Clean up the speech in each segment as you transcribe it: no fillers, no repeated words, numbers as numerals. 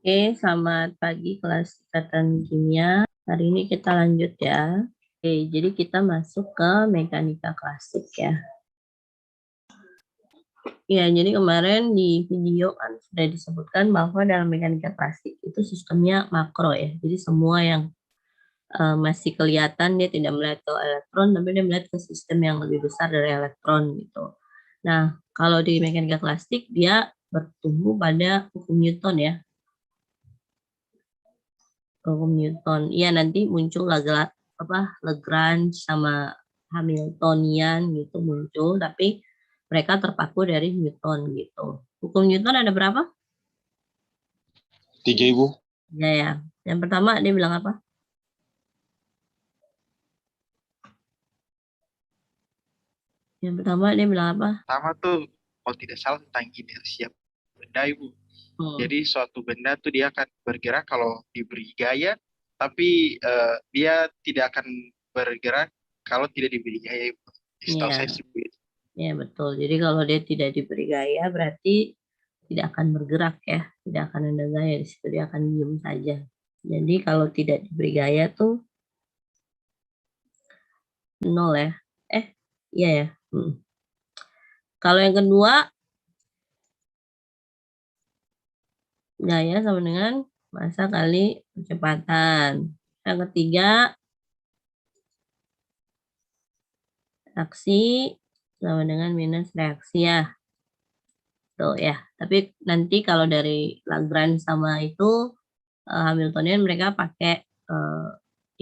Oke, selamat pagi kelas ikatan kimia. Hari ini kita lanjut ya. Oke, jadi kita masuk ke mekanika klasik ya. Ya, jadi kemarin di video kan sudah disebutkan bahwa dalam mekanika klasik itu sistemnya makro ya. Jadi semua yang masih kelihatan dia tidak melihat ke elektron, tapi dia melihat ke sistem yang lebih besar dari elektron gitu. Nah, kalau di mekanika klasik dia bertumbuh pada hukum Newton ya. Hukum Newton. Iya, nanti muncul Lagrange sama Hamiltonian gitu muncul, tapi mereka terpaku dari Newton gitu. Hukum Newton ada berapa? 3, Ibu. Ya, ya. Yang pertama dia bilang apa? Yang pertama dia bilang apa? Pertama tuh, kalau tidak salah tentang inersia benda, Ibu. Jadi suatu benda tuh dia akan bergerak kalau diberi gaya, tapi dia tidak akan bergerak kalau tidak diberi gaya, Ibu. Setahu saya Iya, sih begitu. ya betul. Jadi kalau dia tidak diberi gaya berarti tidak akan bergerak ya, tidak akan ada gaya di situ, dia akan diem saja. Jadi kalau tidak diberi gaya tuh nol ya. Iya ya. Kalau yang kedua, gaya sama dengan massa kali kecepatan. Yang ketiga, aksi sama dengan minus reaksi ya. Tuh ya. Tapi nanti kalau dari Lagrange sama itu Hamiltonian mereka pakai eh,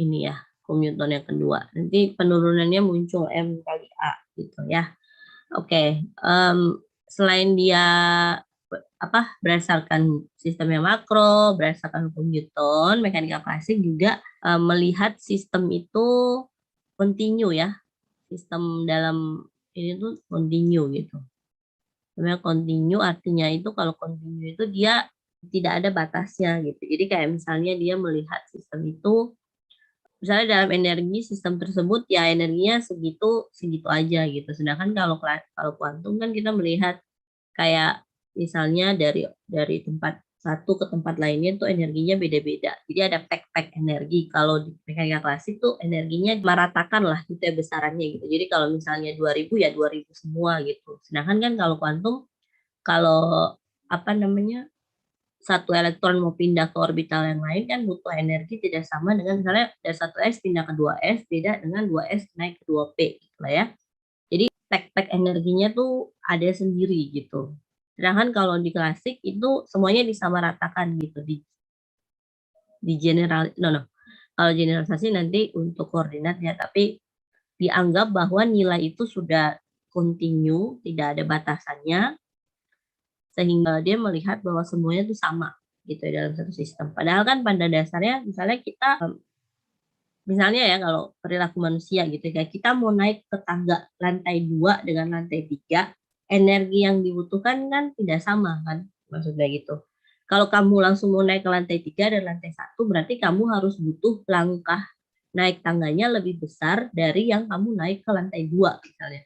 ini ya, hukum Newton yang kedua. Nanti penurunannya muncul M kali A gitu ya. Oke, selain dia berdasarkan sistemnya makro, berdasarkan hukum Newton, mekanika klasik juga melihat sistem itu continue ya. Sistem dalam ini tuh continue gitu. Sebenarnya continue artinya itu kalau continue itu dia tidak ada batasnya gitu. Jadi kayak misalnya dia melihat sistem itu misalnya dalam energi sistem tersebut ya energinya segitu segitu aja gitu. Sedangkan kalau kuantum kan kita melihat kayak misalnya dari tempat satu ke tempat lainnya tuh energinya beda-beda. Jadi ada pack energi. Kalau di mekanika klasik tuh energinya meratakan lah gitu ya besarannya gitu. Jadi kalau misalnya 2000 ya 2000 semua gitu. Sedangkan kan kalau kuantum kalau apa namanya satu elektron mau pindah ke orbital yang lain kan butuh energi tidak sama dengan misalnya dari satu S pindah ke 2S beda dengan 2S naik ke 2P gitu lah ya. Jadi pack energinya tuh ada sendiri gitu. Sedangkan kalau di klasik itu semuanya disamaratakan gitu di general no. Kalau generalisasi nanti untuk koordinatnya tapi dianggap bahwa nilai itu sudah continue, tidak ada batasannya sehingga dia melihat bahwa semuanya itu sama gitu ya dalam satu sistem. Padahal kan pada dasarnya misalnya kita misalnya ya kalau perilaku manusia gitu ya kita mau naik ke tangga lantai 2 dengan lantai 3 energi yang dibutuhkan kan tidak sama kan maksudnya gitu. Kalau kamu langsung mau naik ke lantai 3 dan lantai 1 berarti kamu harus butuh langkah naik tangganya lebih besar dari yang kamu naik ke lantai 2 misalnya.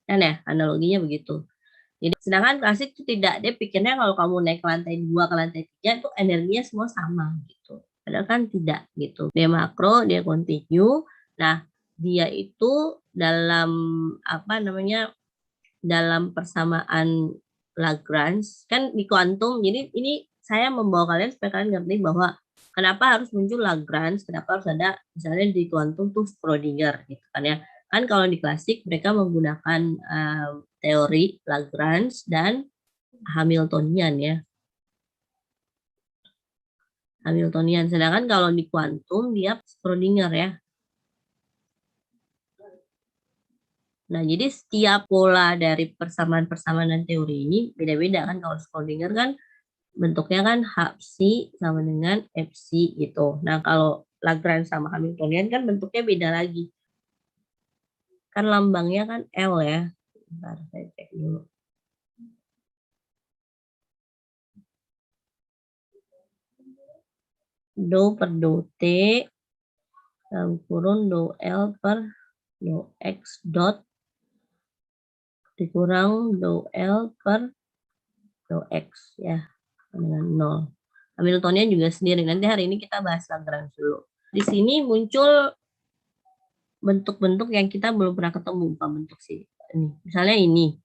Kan ya analoginya begitu. Jadi sedangkan klasik itu tidak, dia pikirnya kalau kamu naik ke lantai 2 ke lantai 3 itu energinya semua sama gitu. Padahal kan tidak gitu. Dia makro, dia continue. Nah, dia itu dalam apa namanya? Dalam persamaan Lagrange kan di kuantum. Jadi ini saya membawa kalian supaya kalian ngerti bahwa kenapa harus muncul Lagrange, kenapa harus ada misalnya di kuantum tuh Schrödinger gitu kan ya. Kan kalau di klasik mereka menggunakan teori Lagrange dan Hamiltonian ya. Hamiltonian. Sedangkan kalau di kuantum dia Schrödinger ya. Nah, jadi setiap pola dari persamaan-persamaan dan teori ini beda-beda kan. Kalau Schrödinger kan bentuknya kan Hc sama dengan Fc gitu. Nah, kalau Lagrange sama Hamiltonian kan bentuknya beda lagi. Kan lambangnya kan L ya. Bentar, saya cek dulu. Do per do T dalam kurun do L per do X dot dikurang do L per do X ya dengan 0. Hamiltonian juga sendiri. Nanti hari ini kita bahas Lagrange dulu. Di sini muncul bentuk-bentuk yang kita belum pernah ketemu, bukan bentuk sih. Ini, misalnya ini.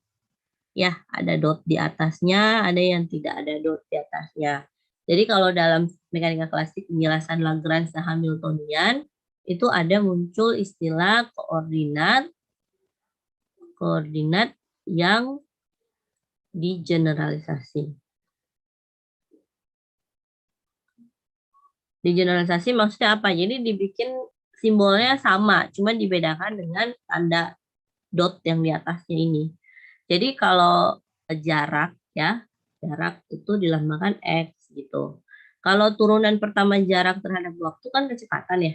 Ya, ada dot di atasnya, ada yang tidak ada dot di atasnya. Jadi kalau dalam mekanika klasik penjelasan Lagrange dan Hamiltonian itu ada muncul istilah koordinat yang digeneralisasi. Digeneralisasi maksudnya apa? Jadi dibikin simbolnya sama, cuma dibedakan dengan tanda dot yang di atasnya ini. Jadi kalau jarak ya, jarak itu dilambangkan X gitu. Kalau turunan pertama jarak terhadap waktu kan kecepatan ya.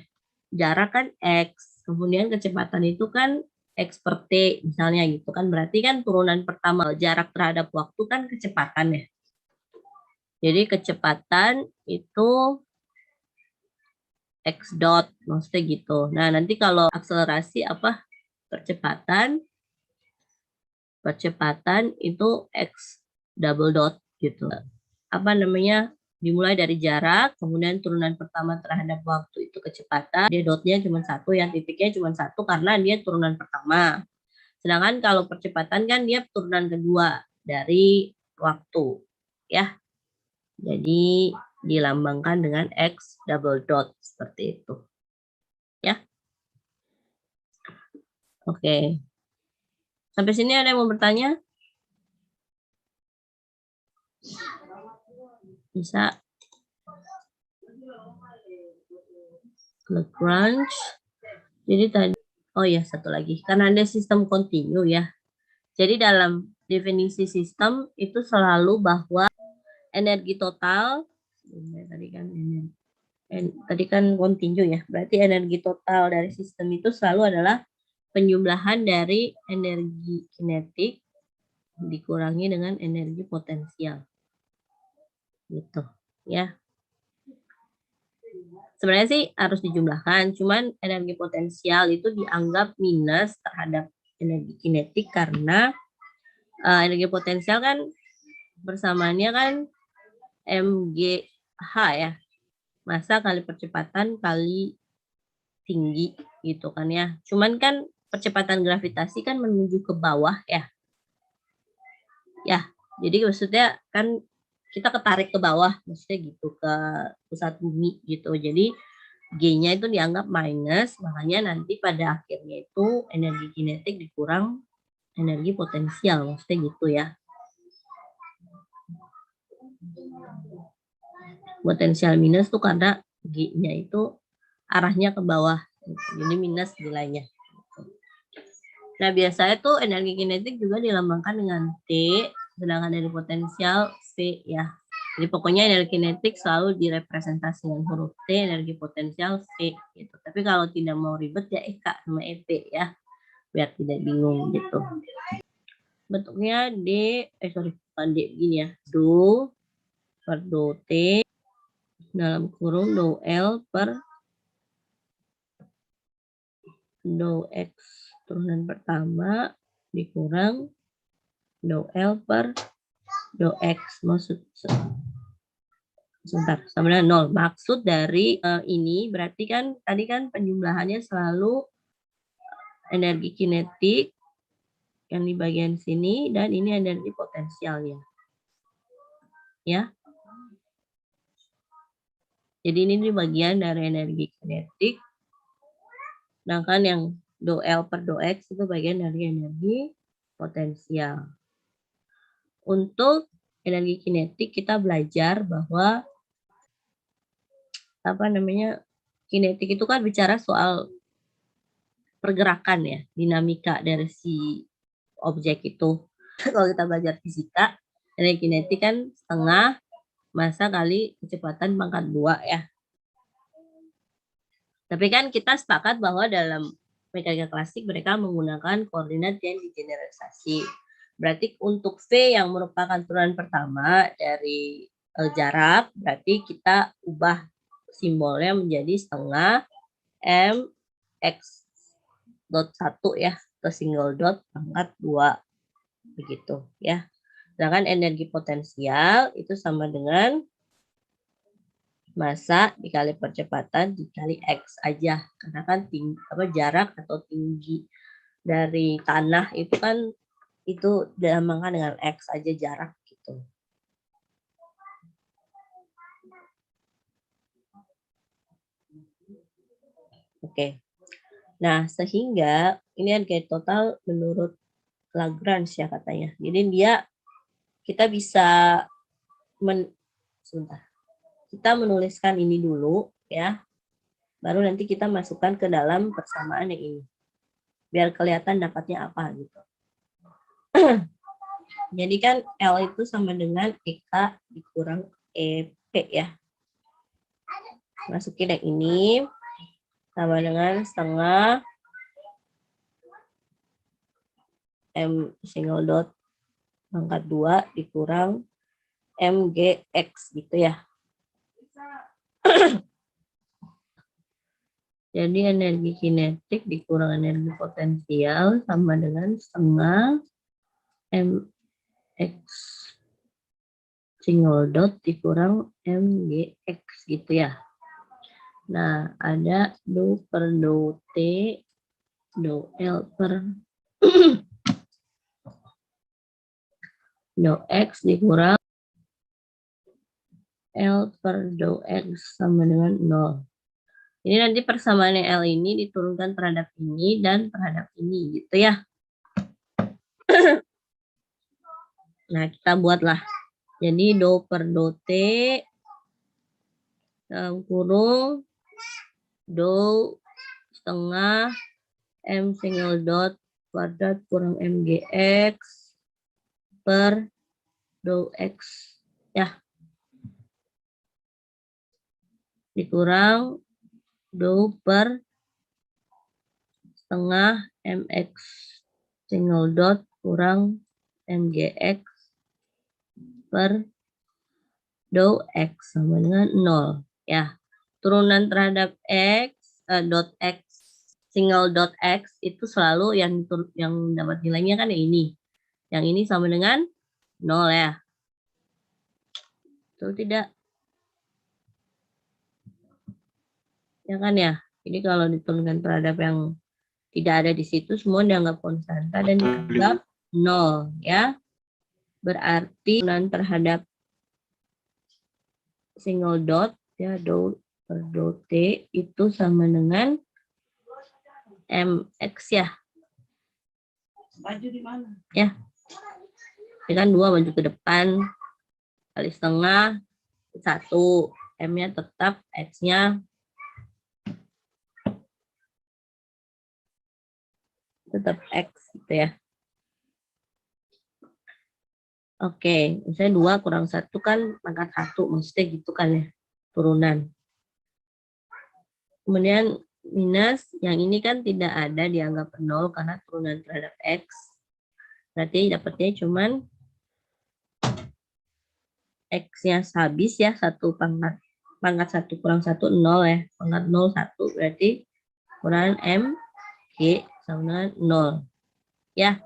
Jarak kan X, kemudian kecepatan itu kan X per T misalnya gitu kan. Berarti kan turunan pertama jarak terhadap waktu kan kecepatan ya. Jadi kecepatan itu X dot, maksudnya gitu. Nah, nanti kalau akselerasi apa? Percepatan itu X double dot gitu. Apa namanya? Dimulai dari jarak, kemudian turunan pertama terhadap waktu itu kecepatan. Dia dotnya cuma satu, yang titiknya cuma satu karena dia turunan pertama. Sedangkan kalau percepatan kan dia turunan kedua dari waktu. Ya, jadi dilambangkan dengan X double dot seperti itu. Ya. Oke. Sampai sini ada yang mau bertanya? Bisa. Lagrange. Jadi tadi, oh ya satu lagi. Karena ada sistem kontinu ya. Jadi dalam definisi sistem itu selalu bahwa energi total, tadi kan kontinu ya. Berarti energi total dari sistem itu selalu adalah penjumlahan dari energi kinetik dikurangi dengan energi potensial. Gitu ya. Sebenarnya sih harus dijumlahkan, cuman energi potensial itu dianggap minus terhadap energi kinetik karena energi potensial kan bersamaannya kan mgh ya, massa kali percepatan kali tinggi gitu kan ya. Cuman kan percepatan gravitasi kan menuju ke bawah ya. Ya, jadi maksudnya kan kita ketarik ke bawah, maksudnya gitu ke pusat bumi gitu. Jadi G-nya itu dianggap minus, makanya nanti pada akhirnya itu energi kinetik dikurang energi potensial, maksudnya gitu ya. Potensial minus tuh karena G-nya itu arahnya ke bawah, jadi minus nilainya. Nah, biasanya tuh energi kinetik juga dilambangkan dengan T, sedangkan dari potensial V ya. Jadi pokoknya energi kinetik selalu direpresentasi dengan huruf T, energi potensial V gitu. Tapi kalau tidak mau ribet ya EK sama EP ya, biar tidak bingung gitu. Bentuknya bukan D begini ya. Do per do T dalam kurung do L per do X turunan pertama dikurang do L per do X, maksud sebentar sama dengan 0. Maksud dari ini berarti kan tadi kan penjumlahannya selalu energi kinetik yang di bagian sini dan ini energi potensialnya. Ya. Jadi ini di bagian dari energi kinetik. Sedangkan yang do L per do X itu bagian dari energi potensial. Untuk energi kinetik kita belajar bahwa kinetik itu kan bicara soal pergerakan ya, dinamika dari si objek itu. Kalau kita belajar fisika, energi kinetik kan setengah massa kali kecepatan pangkat 2 ya. Tapi kan kita sepakat bahwa dalam mekanika klasik mereka menggunakan koordinat yang digeneralisasi. Berarti untuk V yang merupakan turunan pertama dari jarak, berarti kita ubah simbolnya menjadi setengah M X dot 1 ya, ke single dot pangkat 2. Begitu ya. Sedangkan energi potensial itu sama dengan Massa dikali percepatan dikali X aja. Karena kan jarak atau tinggi dari tanah itu kan itu dilambangkan dengan X aja jarak gitu. Oke. Nah, sehingga ini harga total menurut Lagrange ya katanya. Jadi kita bisa sebentar. Kita menuliskan ini dulu ya. Baru nanti kita masukkan ke dalam persamaan yang ini. Biar kelihatan dapatnya apa gitu. Jadi kan L itu sama dengan EK dikurang EP ya. Masukin yang ini sama dengan setengah M single dot pangkat 2 dikurang MGX gitu ya. Jadi energi kinetik dikurang energi potensial sama dengan setengah MX single dot dikurang MGX gitu ya. Nah, ada do per do T, do L per do X dikurang L per do X sama dengan 0. Ini nanti persamaan L ini diturunkan terhadap ini dan terhadap ini gitu ya. Nah, kita buatlah. Jadi do per do T dalam kurung do setengah M single dot kuadrat kurang MGX per do X ya. Dikurang do per setengah MX single dot kurang MGX per do X sama dengan 0 ya. Turunan terhadap X dot X single dot X itu selalu yang dapat nilainya kan ini. Yang ini sama dengan 0 ya. Betul tidak? Ya kan ya. Jadi kalau diturunkan terhadap yang tidak ada di situ semua dianggap konstanta dan dianggap 0 ya. Berarti turunan terhadap single dot ya do per do T itu sama dengan MX ya. Maju di mana? Ya. Ini kan 2 maju ke depan kali setengah 1. M-nya tetap, X-nya tetap X gitu ya. Oke, misalnya 2 kurang 1 kan pangkat 1, maksudnya gitu kan ya, turunan. Kemudian minus, yang ini kan tidak ada dianggap 0 karena turunan terhadap X. Berarti dapatnya cuman X-nya habis ya, 1 pangkat 1 kurang 1, 0 ya. Pangkat 0, 1 berarti kurang M, G sama dengan 0. Ya,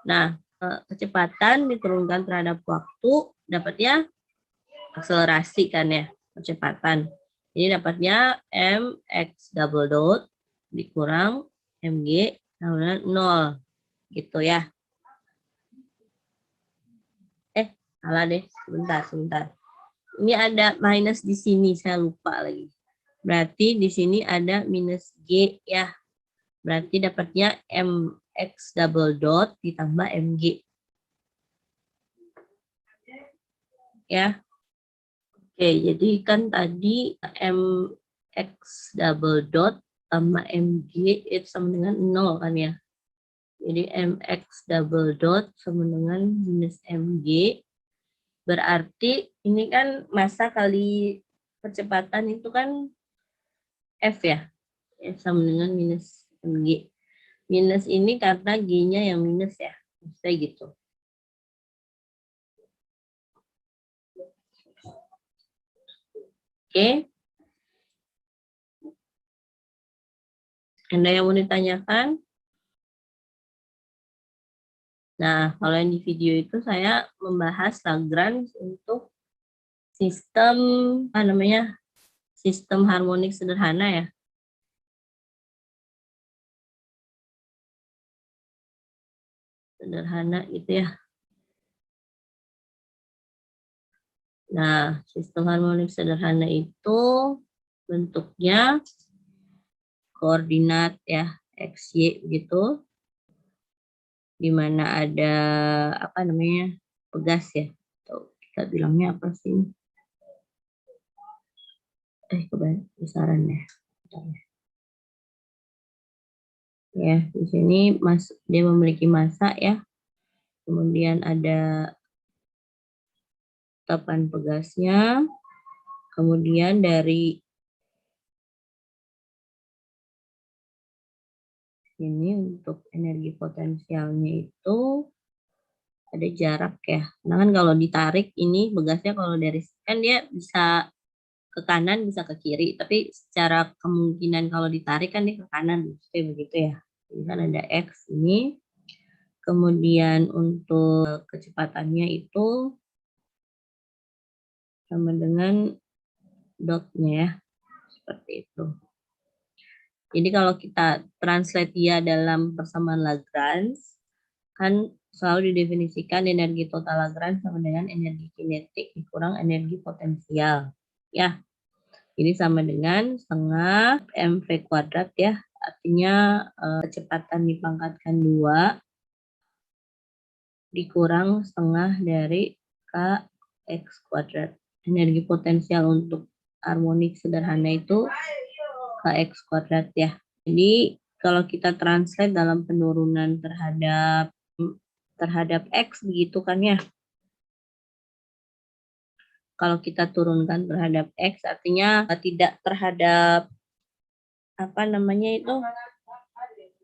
nah kecepatan diturunkan terhadap waktu, dapatnya akselerasi kan ya, kecepatan. Jadi dapatnya mx double dot dikurang mg sama 0 gitu ya. Salah deh, sebentar. Ini ada minus di sini, saya lupa lagi. Berarti di sini ada minus g ya. Berarti dapatnya mx double dot ditambah mg. Ya. Oke, jadi kan tadi mx double dot tambah mg itu sama dengan 0 kan ya. Jadi mx double dot sama dengan minus mg. Berarti ini kan massa kali percepatan itu kan f ya. F sama dengan minus mg. Minus ini karena g-nya yang minus ya. Maksudnya gitu. Oke. Ada yang mau ditanyakan? Nah, kalau yang di video itu saya membahas Lagrange untuk sistem, apa namanya, sistem harmonik sederhana ya. Sederhana itu ya. Nah, sistem harmonik sederhana itu bentuknya koordinat ya, X, Y gitu. Di mana ada apa namanya? Pegas ya. Atau kita bilangnya apa sih ini? Kebesaran ya. Ya, di sini dia memiliki massa ya. Kemudian ada tetapan pegasnya. Kemudian dari ini untuk energi potensialnya itu ada jarak ya. Nah kan kalau ditarik ini pegasnya kalau dari kan dia bisa ke kanan bisa ke kiri, tapi secara kemungkinan kalau ditarik kan dia ke kanan, seperti begitu ya. Ini kan ada X ini. Kemudian untuk kecepatannya itu sama dengan dotnya ya, seperti itu. Jadi kalau kita translate dia dalam persamaan Lagrange, kan selalu didefinisikan energi total Lagrange sama dengan energi kinetik dikurang energi potensial. Ya, ini sama dengan setengah mv kuadrat ya. Artinya kecepatan dipangkatkan 2 dikurang setengah dari kx kuadrat. Energi potensial untuk harmonik sederhana itu kx kuadrat ya. Jadi kalau kita translate dalam penurunan terhadap x begitu kan ya. Kalau kita turunkan terhadap x artinya tidak terhadap apa namanya itu,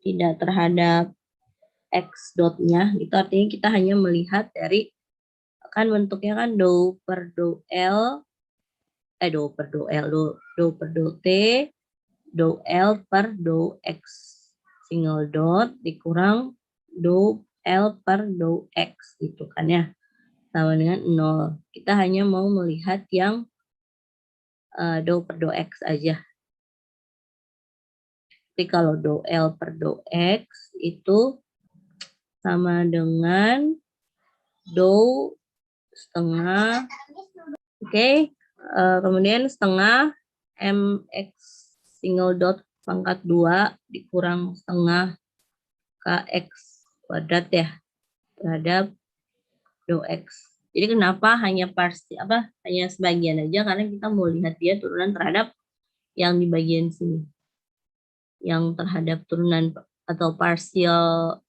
tidak terhadap x dotnya, itu artinya kita hanya melihat dari kan bentuknya kan do per do L do per do L do per do T do L per do X single dot dikurang do L per do X gitu kan ya, sama dengan 0. Kita hanya mau melihat yang do per do X aja. Tapi kalau do L per do X itu sama dengan do setengah, oke. Kemudian setengah mx single dot pangkat 2 dikurang setengah kx kuadrat ya terhadap do x. Jadi kenapa hanya hanya sebagian aja, karena kita mau lihat dia turunan terhadap yang di bagian sini, yang terhadap turunan atau partial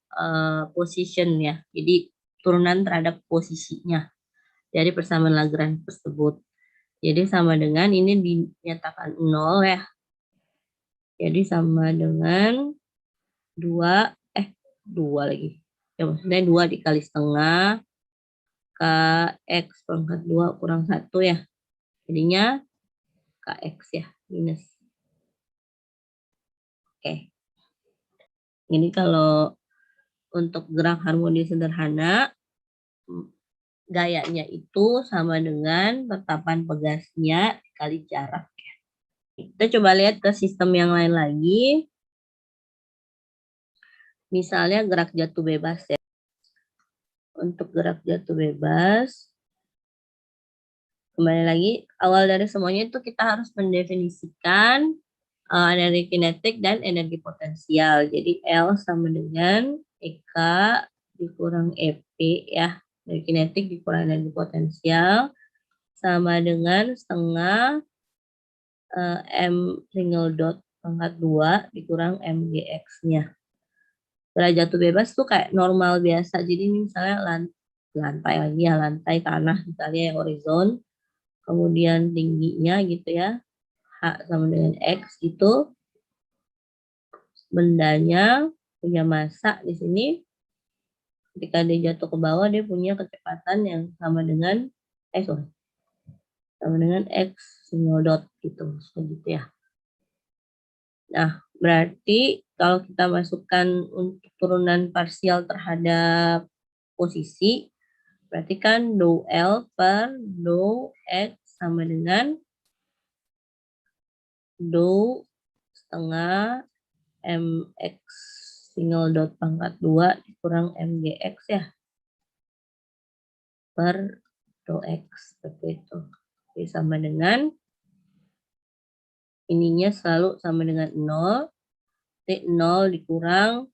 position ya. Jadi turunan terhadap posisinya dari persamaan Lagrange tersebut. Jadi sama dengan ini dinyatakan 0 ya. Jadi sama dengan 2 lagi. Ya maksudnya 2 dikali setengah kx pangkat 2 kurang 1 ya. Jadinya kx ya, minus. Oke. Ini kalau untuk gerak harmonis sederhana, gayanya itu sama dengan tetapan pegasnya dikali jarak. Kita coba lihat ke sistem yang lain lagi. Misalnya gerak jatuh bebas ya. Untuk gerak jatuh bebas, kembali lagi, awal dari semuanya itu kita harus mendefinisikan energi kinetik dan energi potensial. Jadi L sama dengan EK dikurang EP ya. Energi kinetik dikurang energi potensial sama dengan setengah M single dot pangkat 2 dikurang MGX-nya. Gerak jatuh bebas tuh kayak normal biasa. Jadi misalnya lantai lagi ya, lantai tanah misalnya yang horizon. Kemudian tingginya gitu ya. H sama dengan X gitu. Bendanya punya massa di sini. Ketika dia jatuh ke bawah dia punya kecepatan yang sama dengan sama dengan X single dot gitu. Seperti ya. Nah, berarti kalau kita masukkan untuk turunan parsial terhadap posisi, berarti kan do L per do X sama dengan do setengah mx single dot pangkat 2 dikurang mgx ya per do x seperti itu. Oke, sama dengan ininya selalu sama dengan 0. T0 dikurang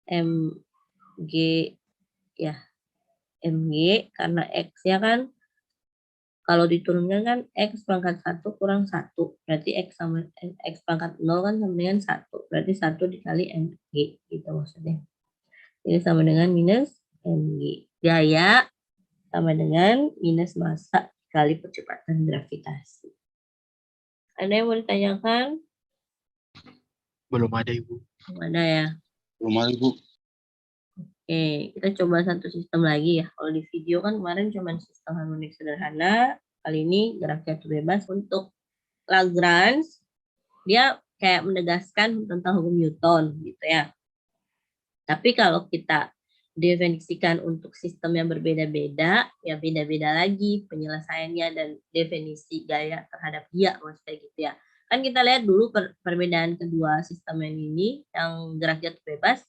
mg ya mg karena x ya kan kalau diturunkan kan x pangkat 1 kurang 1 berarti x sama x pangkat 0 kan sama dengan 1 berarti 1 dikali mg gitu maksudnya. Ini sama dengan minus mg. Gaya sama dengan minus massa kali percepatan gravitasi. Ada yang mau ditanyakan? Belum ada, Ibu. Belum ada ya. Belum ada, Ibu. Oke, kita coba satu sistem lagi ya. Kalau di video kan kemarin cuma sistem harmonik sederhana. Kali ini gerak jatuh bebas. Untuk Lagrange, dia kayak menegaskan tentang hukum Newton gitu ya. Tapi kalau kita definisikan untuk sistem yang berbeda-beda, ya beda-beda lagi penyelesaiannya dan definisi gaya terhadap dia, maksudnya gitu ya. Kan kita lihat dulu perbedaan kedua sistem yang ini, yang gerak jatuh bebas,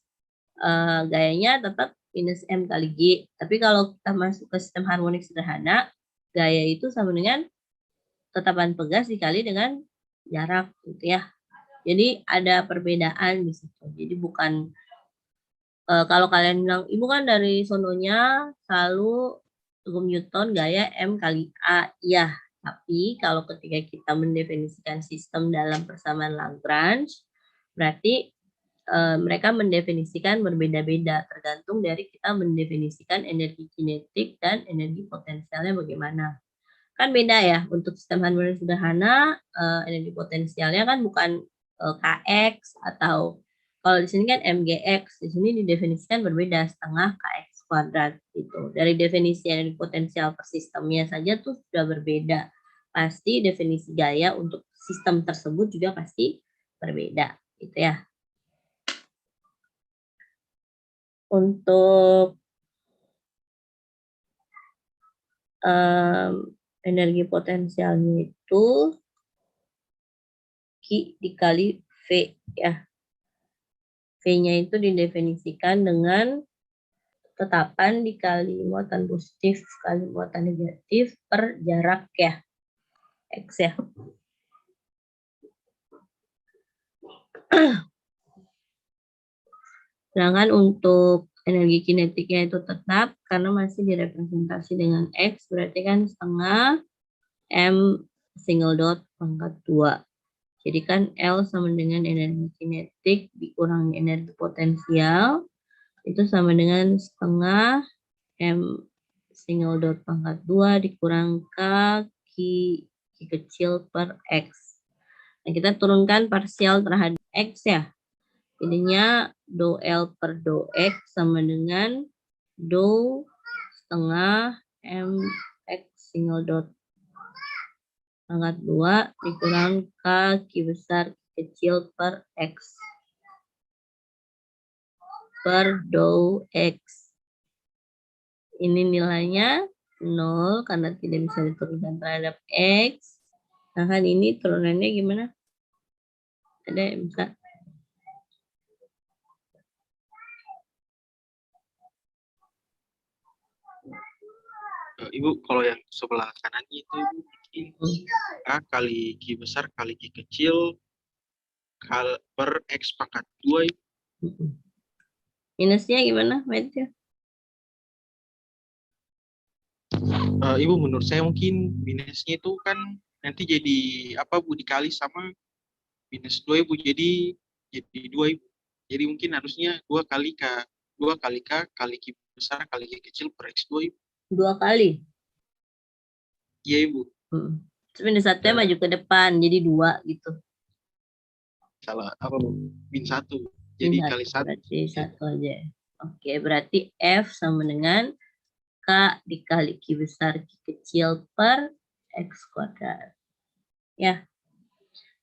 gayanya tetap minus m kali g. Tapi kalau kita masuk ke sistem harmonik sederhana, gaya itu sama dengan tetapan pegas dikali dengan jarak gitu ya. Jadi ada perbedaan di situ. Jadi bukan kalau kalian bilang ibu kan dari sononya selalu hukum Newton gaya m kali a, ya. Tapi kalau ketika kita mendefinisikan sistem dalam persamaan Lagrange, berarti mereka mendefinisikan berbeda-beda tergantung dari kita mendefinisikan energi kinetik dan energi potensialnya bagaimana. Kan beda ya untuk sistem harmonik sederhana energi potensialnya kan bukan kx atau kalau di sini kan mgx, di sini didefinisikan berbeda setengah kx kuadrat gitu. Dari definisi energi potensial per sistemnya saja tuh sudah berbeda. Pasti definisi gaya untuk sistem tersebut juga pasti berbeda gitu ya. Untuk energi potensialnya itu Q dikali V ya. V-nya itu didefinisikan dengan tetapan dikali muatan positif kali muatan negatif per jarak ya. X ya. Sedangkan untuk energi kinetiknya itu tetap karena masih direpresentasi dengan X berarti kan setengah M single dot pangkat 2. Jadi kan L sama dengan energi kinetik dikurangi energi potensial itu sama dengan setengah M single dot pangkat 2 dikurang K kecil per X. Nah, kita turunkan parsial terhadap X ya. Jadinya do L per do X sama dengan do setengah MX single dot pangkat 2 dikurang K besar kecil per X per do X. Ini nilainya 0 karena tidak bisa diturunkan terhadap X. Nah kan ini turunannya gimana? Ada yang bisa? Ibu, kalau yang sebelah kanannya itu Ibu bikin A kali Q besar kali Q kecil per X pangkat 2 Ibu. Minusnya gimana, Matthew? Ibu, menurut saya mungkin minusnya itu kan nanti jadi apa Bu dikali sama minus 2 Ibu jadi 2 Ibu. Jadi mungkin harusnya 2 kali K kali Q besar kali Q kecil per X2 Ibu. 2 kali? Iya Ibu. Terus minus 1 maju ke depan jadi 2 gitu. Salah apa Bu? Min 1. Jadi min kali 1. Berarti 1 aja. Oke, berarti F sama dengan K dikali Q besar Q kecil per X kuadrat. Ya.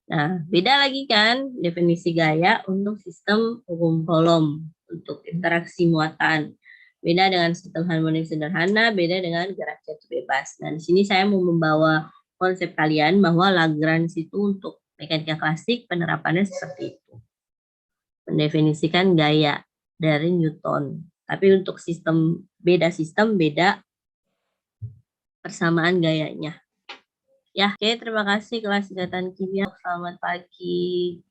Nah, beda lagi kan definisi gaya untuk sistem hukum Coulomb untuk interaksi muatan. Beda dengan sistem harmonik sederhana, beda dengan gerak jatuh bebas. Nah, di sini saya mau membawa konsep kalian bahwa Lagrange itu untuk Mekanika klasik penerapannya seperti itu. Mendefinisikan gaya dari Newton. Tapi untuk beda persamaan gayanya. Ya, oke, terima kasih kelas Kesehatan Kimia. Selamat pagi.